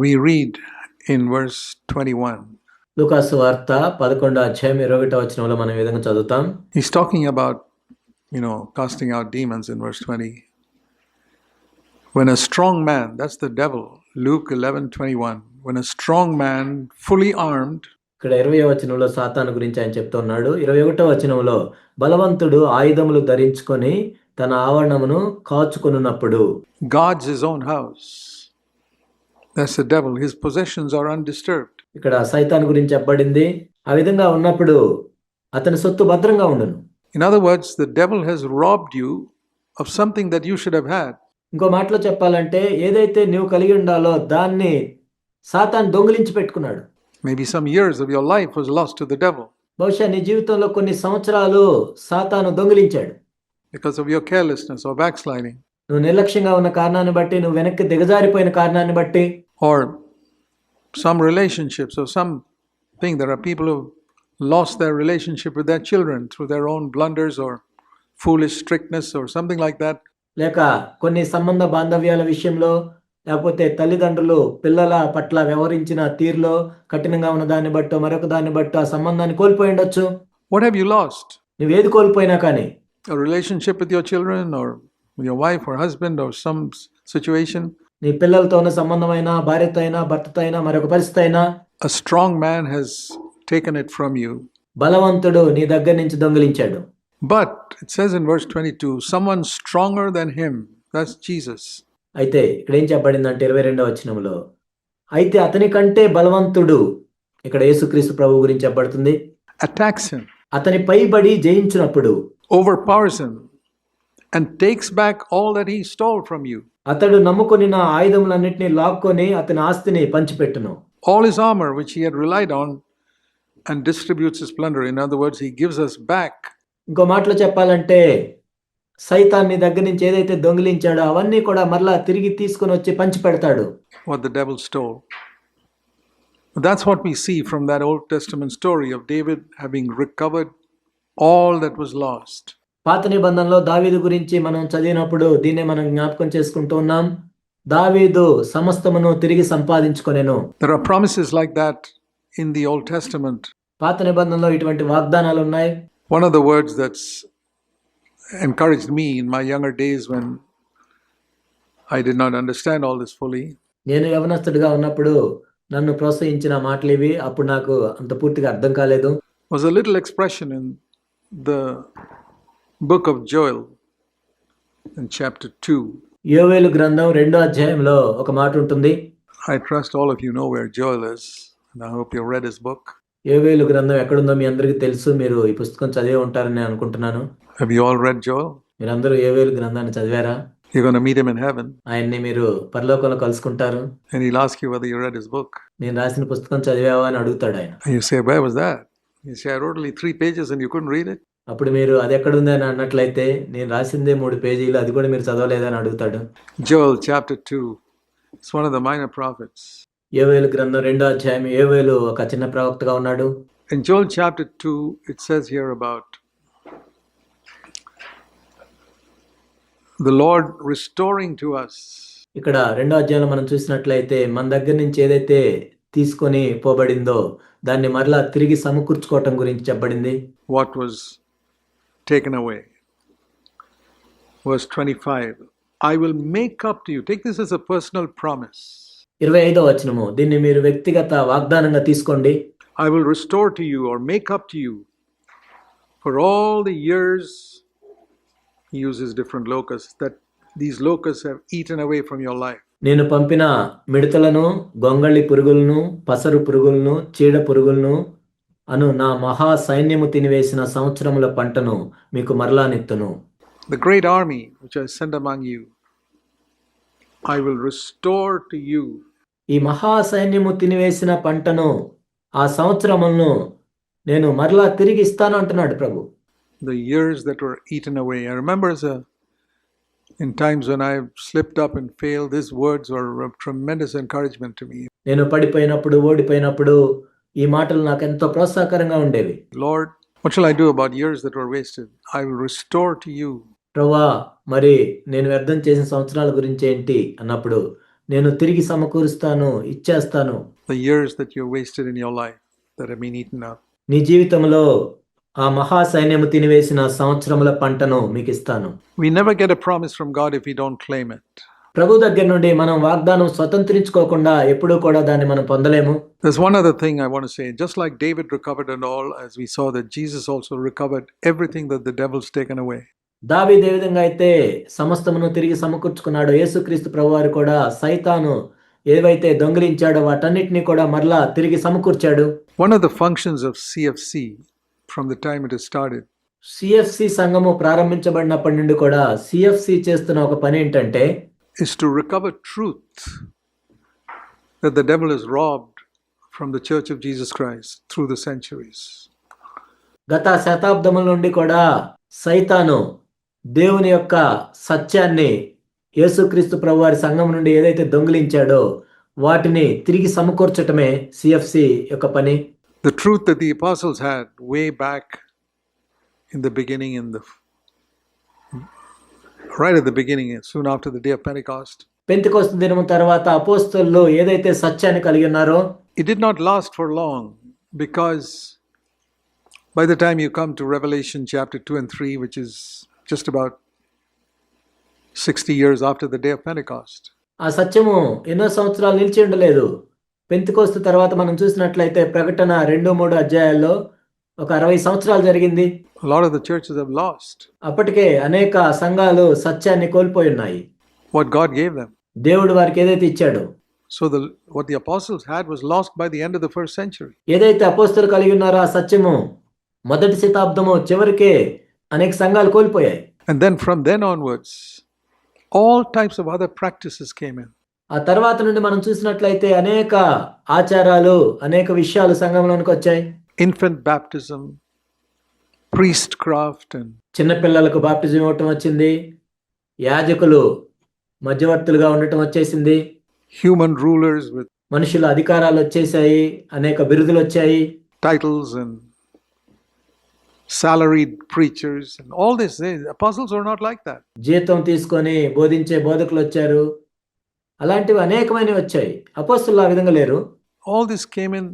we read in verse 21. లూకా సువార్త 11వ అధ్యాయం 21వ వచనంలో మనం ఈ విధంగా చదువుతాం. He's talking about, casting out demons in verse 20. When a strong man, that's the devil, Luke 11:21. When a strong man, fully armed, ఇక్కడ 20వ వచనంలో సాతాను గురించి ఆయన చెప్తున్నాడు. 21వ వచనంలో బలవంతుడు ఆయుధములు ధరించుకొని తన ఆవరణమును కాచుకొనున్నప్పుడు. guards his own house. That's the devil. His possessions are undisturbed. ఇక్కడ సైతాన్ గురించి చెప్పబడింది. ఆ విధంగా ఉన్నప్పుడు అతని సొత్తు భద్రంగా ఉండును. In other words, the devil has robbed you of something that you should have had. ఇంకో మాటలో చెప్పాలంటే ఏదైతే నువ్వు కలిగి ఉండాలో దాన్ని సాతాను దొంగిలించి పెట్టుకున్నాడు. Maybe some years of your life was lost to the devil బహుశా నీ జీవితంలో కొన్ని సంవత్సరాలు సాతాను దొంగిలించాడు. because of your carelessness or backsliding, నువ్వు నిర్లక్ష్యంగా ఉన్న కారణాన్ని బట్టి, నువ్వు వెనక్కి దిగజారిపోయిన కారణాన్ని బట్టి, or some relationships or something. There are people who lost their relationship with their children through their own blunders or foolish strictness or something like that. లేక కొన్ని సంబంధ బాంధవ్యాల విషయంలో, లేకపోతే తల్లిదండ్రులు పిల్లల పట్ల వ్యవహరించిన తీరులో కఠినంగా ఉన్న దాన్ని బట్టో మరొక దాన్ని బట్టో ఆ సంబంధాన్ని కోల్పోయి ఉండొచ్చు. What have you lost? నువ్వేది కోల్పోయినా కానీ, A relationship with your children or with your wife or husband or some situation. నీ పిల్లలతో ఉన్న సంబంధమైన, భార్యతో అయినా, భర్తతో అయినా, మరొక పరిస్థితి అయినా, A strong man has taken it from you. బలవంతుడు నీ దగ్గర నుంచి దొంగిలించాడు. But it says in verse 22, someone stronger than him, that's Jesus, అయితే ఇక్కడ ఏం చెప్పబడిందంటే 22వ వచనంలో, అయితే అతని కంటే బలవంతుడు, ఇక్కడ యేసుక్రీస్తు ప్రభువు గురించి చెప్పబడుతుంది, attacks him, అతని పైబడి జయించినప్పుడు, overpowers him, and takes back all that he stole from you. అతడు నమ్ముకొని నా ఆయుధములన్నిటినీ లాక్కొని అతని ఆస్తిని పంచిపెట్టును. All his armor which he had relied on, and distributes his plunder. In other words, he gives us back. ఇంకో మాటలో చెప్పాలంటే సైతాన్ నీ దగ్గర నుంచి ఏదైతే దొంగిలించాడో అవన్నీ కూడా మరలా తిరిగి తీసుకొని వచ్చి పంచి పెడతాడు. What the devil stole. That's what we see from that Old Testament story of David having recovered all that was lost. పాత నిబంధనలో దావీదు గురించి మనం చదివినప్పుడు దీన్నే మనం జ్ఞాపకం చేసుకుంటూ ఉన్నాం. దావీదు సమస్తమును తిరిగి సంపాదించుకొనెను. There are promises like that in the Old Testament. పాత నిబంధనలో ఇటువంటి వాగ్దానాలు ఉన్నాయి. One of the words that's encouraged me in my younger days when I did not understand all this fully నేను యవనస్తుడిగా ఉన్నప్పుడు నన్ను ప్రోత్సహించిన మాటలు ఇవి. అప్పుడు నాకు అంత పూర్తిగా అర్థం కాలేదు. was a little expression in the book of Joel in chapter 2. యోవేలు గ్రంథం 2వ అధ్యాయంలో ఒక మాట ఉంటుంది. I trust all of you know where Joel is, and I hope you read his book. యోవేలు గ్రంథం ఎక్కడుందో మీ అందరికీ తెలుసు. మీరు ఈ పుస్తకం చదివి ఉంటారని నేను అనుకుంటున్నాను. Have you all read Joel? మీరందరూ యోవేలు గ్రంథాన్ని చదివారా? You're going to meet him in heaven, ఆయన్ని మీరు పరలోకంలో కలుసుకుంటారు. and he'll ask you whether you read his book. నేను రాసిన పుస్తకం చదివావా అని అడుగుతాడు ఆయన. And you say, where was that? You say, I wrote only 3 pages and you couldn't read it. అప్పుడు మీరు అది ఎక్కడుంది అని అన్నట్లయితే నేను రాసిందే 3 పేజీలు, అది కూడా మీరు చదవలేదని అడుగుతాడు. Joel chapter 2. It's one of the minor prophets. యోవేలు గ్రంథం 2వ అధ్యాయం. యోవేలు ఒక చిన్న ప్రవక్తగా ఉన్నాడు. In Joel chapter 2, it says here about the Lord restoring to us ఇక్కడ 2వ అధ్యాయంలో మనం చూసినట్లయితే మన దగ్గర నుంచి ఏదైతే తీసుకొని పోబడిందో దాన్ని మరలా తిరిగి సమకూర్చుకోవటం గురించి చెప్పబడింది. what was taken away. Verse 25, I will make up to you. Take this as a personal promise. 25వ వచనము, దీన్ని మీరు వ్యక్తిగత వాగ్దానంగా తీసుకోండి. I will restore to you or make up to you for all the years. He uses different locusts that these locusts have eaten away from your life. నేను పంపిన మిడతలను, గొంగళి పురుగులను, పసరు పురుగులను, చీడ పురుగులను అను నా మహా సైన్యము తినివేసిన సంవత్సరముల పంటను మీకు మరలా నెత్తును. The great army which I send among you, I will restore to you. ఈ మహా సైన్యము తినివేసిన పంటను, ఆ సంవత్సరములను నేను మరలా తిరిగి ఇస్తాను అంటున్నాడు ప్రభు. The years that were eaten away. I remember in times when I slipped up and failed, these words were a tremendous encouragement to me. నేను పడిపోయినప్పుడు, ఓడిపోయినప్పుడు ఈ మాటలు నాకు ఎంతో ప్రోత్సాహకరంగా ఉండేవి. Lord, what shall I do about years that were wasted? I will restore to you. ప్రభువా, మరి నేను వ్యర్థం చేసిన సంవత్సరాల గురించి ఏంటి అన్నప్పుడు నేను తిరిగి సమకూరుస్తాను, ఇచ్చేస్తాను. The years that you wasted in your life that have been eaten up. నీ జీవితంలో ఆ మహా సైన్యము తినివేసిన సంవత్సరముల పంటను మీకు ఇస్తాను. We never get a promise from God if we don't claim it. ప్రభు దగ్గర నుండి మనం వాగ్దానం స్వతంత్రించుకోకుండా ఎప్పుడూ కూడా దాన్ని మనం పొందలేము. There's one other thing I want to say. Just like David recovered and all, as we saw that Jesus also recovered everything that the devil's taken away. దావీదు ఏ విధంగా అయితే సమస్తమును తిరిగి సమకూర్చుకున్నాడో, యేసుక్రీస్తు ప్రభువారు కూడా సైతాను ఏవైతే దొంగిలించాడో వాటన్నిటిని కూడా మరలా తిరిగి సమకూర్చాడు. One of the functions of CFC from the time it has started CFC సంఘము ప్రారంభించబడినప్పటి నుండి కూడా సిఎఫ్సి చేస్తున్న ఒక పని ఏంటంటే is to recover truth that the devil has robbed from the Church of Jesus Christ through the centuries. గత శతాబ్దముల నుండి కూడా సైతాను దేవుని యొక్క సత్యాన్ని యేసుక్రీస్తు ప్రభువారి సంఘం నుండి ఏదైతే దొంగిలించాడో వాటిని తిరిగి సమకూర్చటమే సిఎఫ్సి యొక్క పని. The truth that the apostles had way back in the beginning, right at the beginning, soon after the day of Pentecost. Pentecost దినము తర్వాత అపోస్తలులు ఏదైతే సత్యాన్ని కలిగి ఉన్నారో it did not last for long, because by the time you come to Revelation chapter 2 and 3, which is just about 60 years after the day of Pentecost. ఆ సత్యము ఎన్నో సంవత్సరాలు నిలిచి ఉండలేదు. పెంతెకొస్తు తర్వాత మనం చూసినట్లయితే ప్రకటన 2-3 అధ్యాయాల్లో ఒక 60 సంవత్సరాలు జరిగింది. A lot of the churches have lost అప్పటికే అనేక సంఘాలు సత్యాన్ని కోల్పోయి ఉన్నాయి. what God gave them. దేవుడు వారికి ఏదైతే ఇచ్చాడో, So what the apostles had was lost by the end of the first century. ఏదైతే అపోస్తలు కలిగి ఉన్నారో ఆ సత్యము మొదటి శతాబ్దము చివరికే అనేక సంఘాలు కోల్పోయాయి. And then from then onwards, all types of other practices came in. ఆ తర్వాత నుండి మనం చూసినట్లయితే అనేక ఆచారాలు, అనేక విషయాలు సంఘంలోనికి వచ్చాయి. Infant baptism, priestcraft, and చిన్నపిల్లలకు బాప్టిజం ఇవ్వటం వచ్చింది. యాజకులు మధ్యవర్తులుగా ఉండటం వచ్చేసింది. human rulers with మనుషుల అధికారాలు వచ్చేసాయి. అనేక బిరుదులు వచ్చాయి. titles and salaried preachers, and all this. The apostles were not like that. జీతం తీసుకొని బోధించే బోధకులు వచ్చారు. అలాంటివి అనేకమైనవి వచ్చాయి. అపోస్తలులు ఆ విధంగా లేరు. All this came in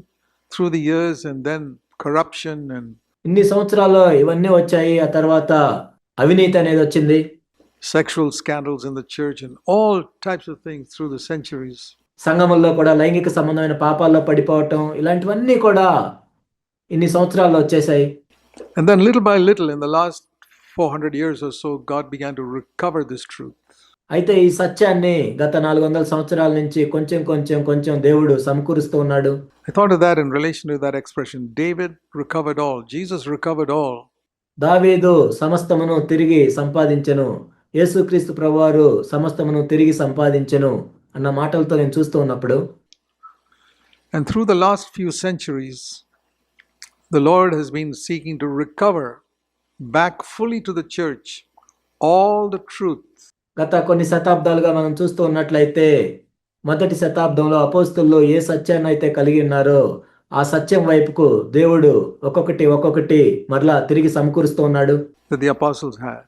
through the years, and then corruption and ఇన్ని సంవత్సరాల్లో ఇవన్నీ వచ్చాయి. ఆ తర్వాత అవినీతి అనేది వచ్చింది. sexual scandals in the church, and all types of things through the centuries. సంఘముల్లో కూడా లైంగిక సంబంధమైన పాపాల్లో పడిపోవటం, ఇలాంటివన్నీ కూడా ఇన్ని సంవత్సరాల్లో వచ్చేసాయి. And then little by little, in the last 400 years or so, God began to recover this truth. అయితే ఈ సత్యాన్ని గత 400 సంవత్సరాల నుంచి కొంచెం కొంచెం కొంచెం దేవుడు సమకూరుస్తూ ఉన్నాడు. I thought of that in relation to that expression. David recovered all. Jesus recovered all. దావీదు సమస్తమును తిరిగి సంపాదించెను, యేసుక్రీస్తు ప్రభువారు సమస్తమును తిరిగి సంపాదించెను అన్న మాటలతో నేను చూస్తూ ఉన్నప్పుడు, And through the last few centuries, the Lord has been seeking to recover back fully to the church all the truth. గత కొన్ని శతాబ్దాలుగా మనం చూస్తూ ఉన్నట్లయితే మొదటి శతాబ్దంలో అపోస్తలులు ఏ సత్యాన్ని అయితే కలిగి ఉన్నారో ఆ సత్యం వైపుకు దేవుడు ఒక్కొక్కటి మరలా తిరిగి సమకూరుస్తూ ఉన్నాడు. That the apostles had.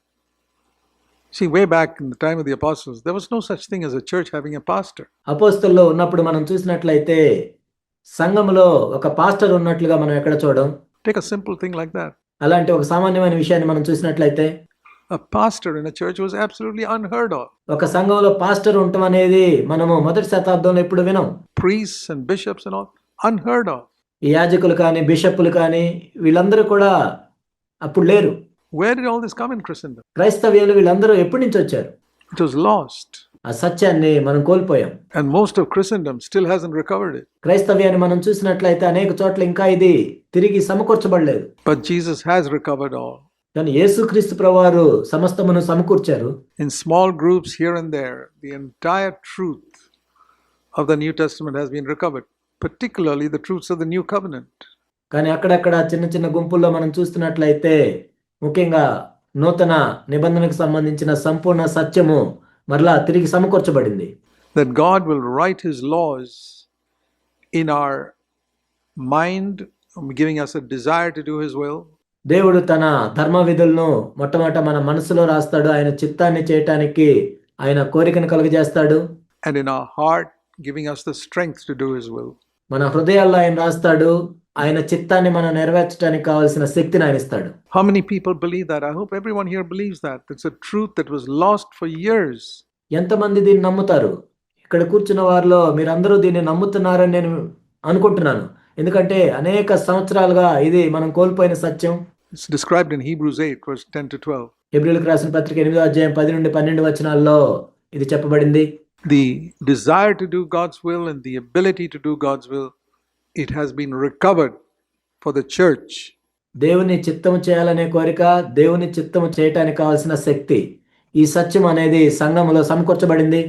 See, way back in the time of the apostles, there was no such thing as a church having a pastor. అపోస్తలులు ఉన్నప్పుడు మనం చూసినట్లయితే సంఘములో ఒక పాస్టర్ ఉన్నట్లుగా మనం ఎక్కడ చూడం. Take a simple thing like that. అలాంటి ఒక సామాన్యమైన విషయాన్ని మనం చూసినట్లయితే A pastor in a church was absolutely unheard of. ఒక సంఘంలో పాస్టర్ ఉండటం అనేది మనము మొదటి శతాబ్దంలో ఎప్పుడు వినం. Priests and bishops and all, unheard of. ఈ యాజకులు కానీ బిషప్పులు కానీ వీళ్ళందరూ కూడా అప్పుడు లేరు. Where did all this come in Christendom? క్రైస్తవ్యులు వీళ్ళందరూ ఎప్పటి నుంచి వచ్చారు? It was lost. ఆ సత్యాన్ని మనం కోల్పోయాం. And most of Christendom still hasn't recovered it. క్రైస్తవ్యాన్ని మనం చూసినట్లయితే అనేక చోట్ల ఇంకా ఇది తిరిగి సమకూర్చబడలేదు. But Jesus has recovered all. కానీ యేసుక్రీస్తు ప్రభువారు సమస్తమును సమకూర్చారు. In small groups here and there, the entire truth of the New Testament has been recovered, particularly the truths of the New Covenant. కానీ అక్కడక్కడ చిన్న చిన్న గుంపుల్లో మనం చూస్తున్నట్లయితే ముఖ్యంగా నూతన నిబంధనకు సంబంధించిన సంపూర్ణ సత్యము మరలా తిరిగి సమకూర్చబడింది. That God will write His laws in our mind, giving us a desire to do His will. దేవుడు తన ధర్మ విధులను మొట్టమొదట మన మనసులో రాస్తాడు. ఆయన చిత్తాన్ని చేయటానికి ఆయన కోరికను కలుగజేస్తాడు. And in our heart, giving us the strength to do His will. మన హృదయాల్లో ఆయన రాస్తాడు. ఆయన చిత్తాన్ని మనం నెరవేర్చడానికి కావాల్సిన శక్తిని ఆయన ఇస్తాడు. How many people believe that? I hope everyone here believes that. It's a truth that was lost for years. ఎంతమంది దీన్ని నమ్ముతారు? ఇక్కడ కూర్చున్న వారిలో మీరందరూ దీన్ని నమ్ముతున్నారని నేను అనుకుంటున్నాను. ఎందుకంటే అనేక సంవత్సరాలుగా ఇది మనం కోల్పోయిన సత్యం. It's described in Hebrews 8, verse 10 to 12. హెబ్రీయులకు రాసిన పత్రిక 8వ అధ్యాయం 10 నుండి 12 వచనాల్లో ఇది చెప్పబడింది. The desire to do God's will and the ability to do God's will, it has been recovered for the church. దేవుని చిత్తము చేయాలనే కోరిక, దేవుని చిత్తము చేయటానికి కావాల్సిన శక్తి, ఈ సత్యం అనేది సంఘములో సమకూర్చబడింది.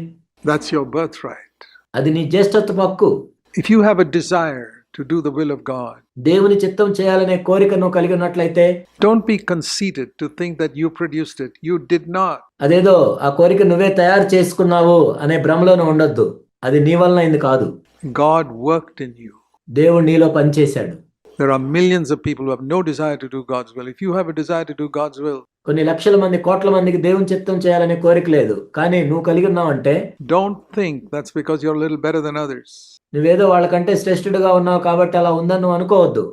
That's your birthright. అది నీ జ్యేష్ఠత్వపు హక్కు. If you have a desire to do the will of God, దేవుని చిత్తం చేయాలనే కోరికను కలిగి ఉన్నట్లయితే don't be conceited to think that you produced it. You did not. అదేదో ఆ కోరిక నువ్వే తయారు చేసుకున్నావు అనే భ్రమలోనే ఉండొద్దు. అది నీ వలన అయింది కాదు. God worked in you. దేవుడు నీలో పనిచేశాడు. There are millions of people who have no desire to do God's will. If you have a desire to do God's will, కొన్ని లక్షల మంది, కోట్ల మందికి దేవుని చిత్తం చేయాలనే కోరిక లేదు. కానీ నువ్వు కలిగి ఉన్నావంటే don't think that's because you're a little better than others. నువ్వేదో వాళ్ళకంటే శ్రేష్ఠుడిగా ఉన్నావు కాబట్టి అలా ఉందని నువ్వు అనుకోవద్దు.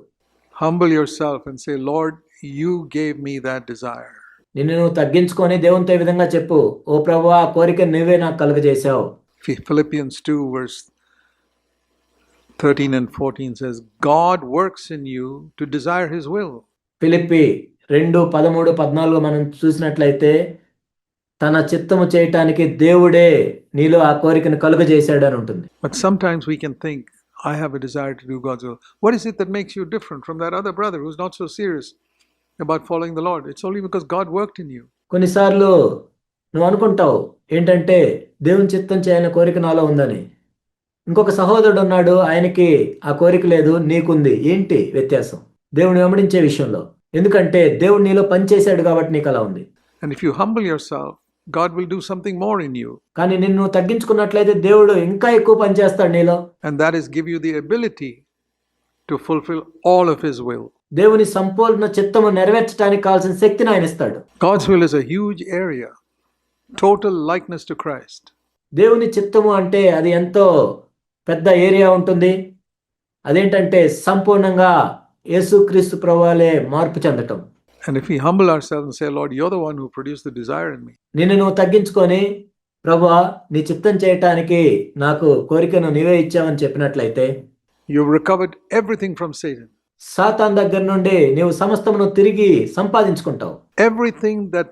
Humble yourself and say, Lord, you gave me that desire. నిన్ను నువ్వు తగ్గించుకొని దేవునితో ఈ విధంగా చెప్పు, ఓ ప్రభువా, ఆ కోరిక నువ్వే నాకు కలుగజేశావు. Philippians 2 verse 13 and 14 says, God works in you to desire His will. Philippi 2:13-14 మనం చూసినట్లయితే తన చిత్తము చేయటానికి దేవుడే నీలో ఆ కోరికను కలుగజేశాడు అని ఉంటుంది. But sometimes we can think, I have a desire to do God's will. What is it that makes you different from that other brother who's not so serious about following the Lord? It's only because God worked in you. కొన్నిసార్లు నువ్వు అనుకుంటావు ఏంటంటే దేవుని చిత్తం చేయాలనే కోరిక నాలో ఉందని. ఇంకొక సహోదరుడు ఉన్నాడు, ఆయనకి ఆ కోరిక లేదు, నీకుంది. ఏంటి వ్యత్యాసం? దేవుని వెంబడించే విషయంలో. ఎందుకంటే దేవుడు నీలో పనిచేశాడు కాబట్టి నీకు అలా ఉంది. And if you humble yourself, God will do something more in you. కానీ నిన్ను తగ్గించుకున్నట్లయితే దేవుడు ఇంకా ఎక్కువ పని చేస్తాడు నీలో. And that is give you the ability to fulfill all of His will. దేవుని సంపూర్ణ చిత్తము నెరవేర్చడానికి కావాల్సిన శక్తిని ఆయన ఇస్తాడు. God's will is a huge area, total likeness to Christ. దేవుని చిత్తము అంటే అది ఎంతో పెద్ద ఏరియా ఉంటుంది. అదేంటంటే సంపూర్ణంగా యేసుక్రీస్తు ప్రభువులే మార్పు చెందటం. And if we humble ourselves and say, Lord, you're the one who produced the desire in me. నిన్ను నువ్వు తగ్గించుకొని, ప్రభువా నీ చిత్తం చేయటానికి నాకు కోరికను నీవే ఇచ్చావని చెప్పినట్లయితే, You've recovered everything from Satan. Satan దగ్గర నుండి నీవు సమస్తమును తిరిగి సంపాదించుకుంటావు. Everything that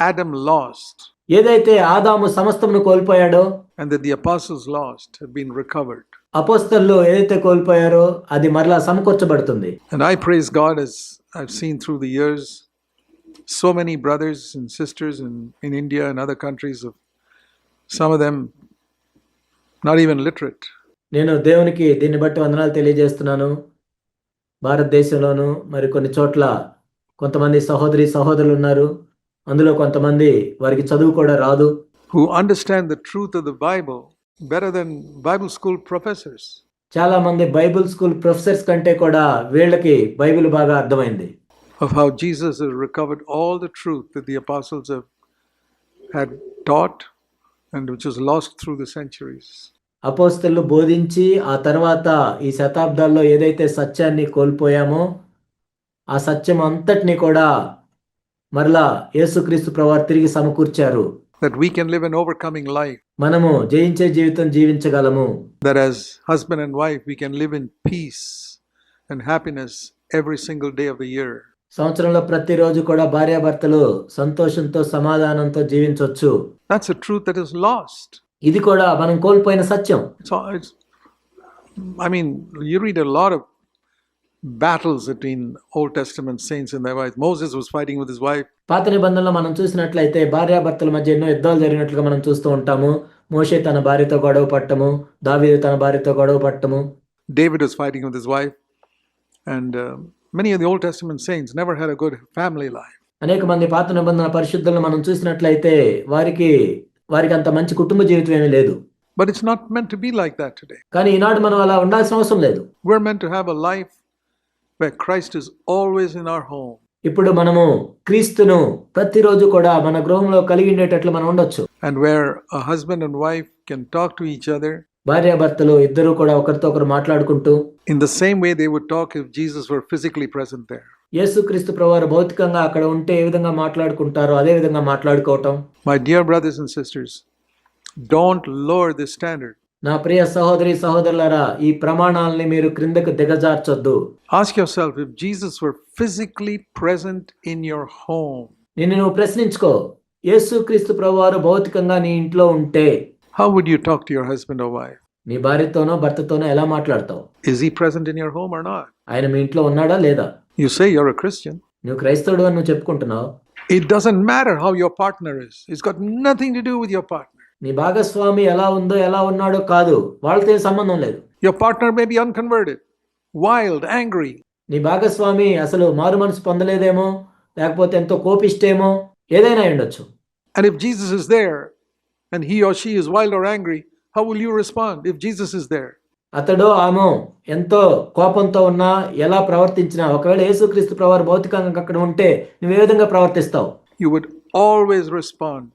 Adam lost ఏదైతే ఆదాము సమస్తమును కోల్పోయాడో, and that the apostles lost have been recovered. అపోస్తలులు ఏదైతే కోల్పోయారో అది మరలా సమకూర్చబడుతుంది. And I praise God, as I've seen through the years, so many brothers and sisters in India and other countries, of some of them not even literate. నేను దేవునికి దీన్ని బట్టి వందనాలు తెలియజేస్తున్నాను. భారతదేశంలోను మరి కొన్ని చోట్ల కొంతమంది సహోదరులు ఉన్నారు. అందులో కొంతమంది వారికి చదువు కూడా రాదు. Who understand the truth of the Bible better than Bible school professors. చాలా మంది బైబిల్ స్కూల్ ప్రొఫెసర్స్ కంటే కూడా వీళ్ళకి బైబిల్ బాగా అర్థమైంది. Of how Jesus has recovered all the truth that the apostles had taught and which was lost through the centuries. అపోస్తలులు బోధించి ఆ తర్వాత ఈ శతాబ్దాల్లో ఏదైతే సత్యాన్ని కోల్పోయామో ఆ సత్యం అంతటిని కూడా మరలా యేసుక్రీస్తు ప్రభువు తిరిగి సమకూర్చారు. That we can live an overcoming life. మనము జయించే జీవితం జీవించగలము. That as husband and wife we can live in peace and happiness every single day of the year. సంవత్సరంలో ప్రతిరోజు కూడా భార్యాభర్తలు సంతోషంతో సమాధానంతో జీవించవచ్చు. That's a truth that is lost. ఇది కూడా మనం కోల్పోయిన సత్యం. You read a lot of battles between Old Testament saints and their wives. Moses was fighting with his wife. పాత నిబంధనలో మనం చూసినట్లయితే భార్యాభర్తల మధ్య ఎన్నో యుద్ధాలు జరిగినట్లుగా మనం చూస్తూ ఉంటాము. మోషే తన భార్యతో గొడవ పట్టము, దావీదు తన భార్యతో గొడవ పట్టము. David was fighting with his wife, and many of the Old Testament saints never had a good family life. అనేక మంది పాత నిబంధన పరిశుద్ధులను మనం చూసినట్లయితే వారికి అంత మంచి కుటుంబ జీవితం ఏమీ లేదు. But it's not meant to be like that today. కానీ ఈనాడు మనం అలా ఉండాల్సిన అవసరం లేదు. We're meant to have a life where Christ is always in our home. ఇప్పుడు మనము క్రీస్తును ప్రతిరోజు కూడా మన గృహంలో కలిగి ఉండేటట్లు మనం ఉండొచ్చు. And where a husband and wife can talk to each other. భార్యాభర్తలు ఇద్దరు కూడా ఒకరితో ఒకరు మాట్లాడుకుంటూ, in the same way they would talk if Jesus were physically present there. యేసుక్రీస్తు ప్రభువారు భౌతికంగా అక్కడ ఉంటే ఏ విధంగా మాట్లాడుకుంటారో అదే విధంగా మాట్లాడుకోవటం. My dear brothers and sisters, don't lower this standard. నా ప్రియ సహోదరులారా, ఈ ప్రమాణాలని మీరు క్రిందకు దిగజార్చొద్దు. Ask yourself, if Jesus were physically present in your home, నిన్ను నువ్వు ప్రశ్నించుకో, యేసుక్రీస్తు ప్రభువారు భౌతికంగా నీ ఇంట్లో ఉంటే how would you talk to your husband or wife? నీ భార్యతోనో భర్తతోనో ఎలా మాట్లాడతావు? Is he present in your home or not? ఆయన మీ ఇంట్లో ఉన్నాడా లేదా? You say you're a Christian. నువ్వు క్రైస్తవుడు అని నువ్వు చెప్పుకుంటున్నావు. It doesn't matter how your partner is. It's got nothing to do with your partner. నీ భాగస్వామి ఎలా ఉందో ఎలా ఉన్నాడో కాదు, వాళ్ళతో ఏం సంబంధం లేదు. Your partner may be unconverted, wild, angry. నీ భాగస్వామి అసలు మారు మనసు పొందలేదేమో, లేకపోతే ఎంతో కోపిష్టేమో, ఏదైనా ఉండొచ్చు. And if Jesus is there and he or she is wild or angry, how will you respond if Jesus is there? అతడో ఆమె ఎంతో కోపంతో ఉన్నా ఎలా ప్రవర్తించినా, ఒకవేళ యేసుక్రీస్తు ప్రభువారు భౌతికంగా అక్కడ ఉంటే నువ్వు ఏ విధంగా ప్రవర్తిస్తావు? You would always respond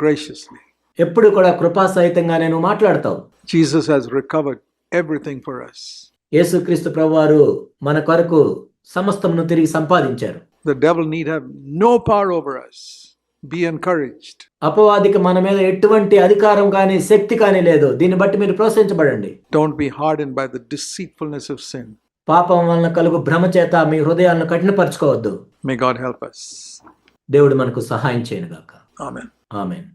graciously. ఎప్పుడు కూడా కృపా సహితంగానే నువ్వు మాట్లాడతావు. Jesus has recovered everything for us. యేసుక్రీస్తు ప్రభువారు మన కొరకు సమస్తమును తిరిగి సంపాదించారు. The devil need have no power over us. Be encouraged. అపవాదికి మన మీద ఎటువంటి అధికారం కానీ శక్తి కానీ లేదు. దీన్ని బట్టి మీరు ప్రోత్సహించబడండి. Don't be hardened by the deceitfulness of sin. పాపం వలన కలుగు భ్రమ చేత మీ హృదయాలను కఠినపరచుకోవద్దు. May God help us. దేవుడు మనకు సహాయం చేయనుగాక. Amen. ఆమేన్.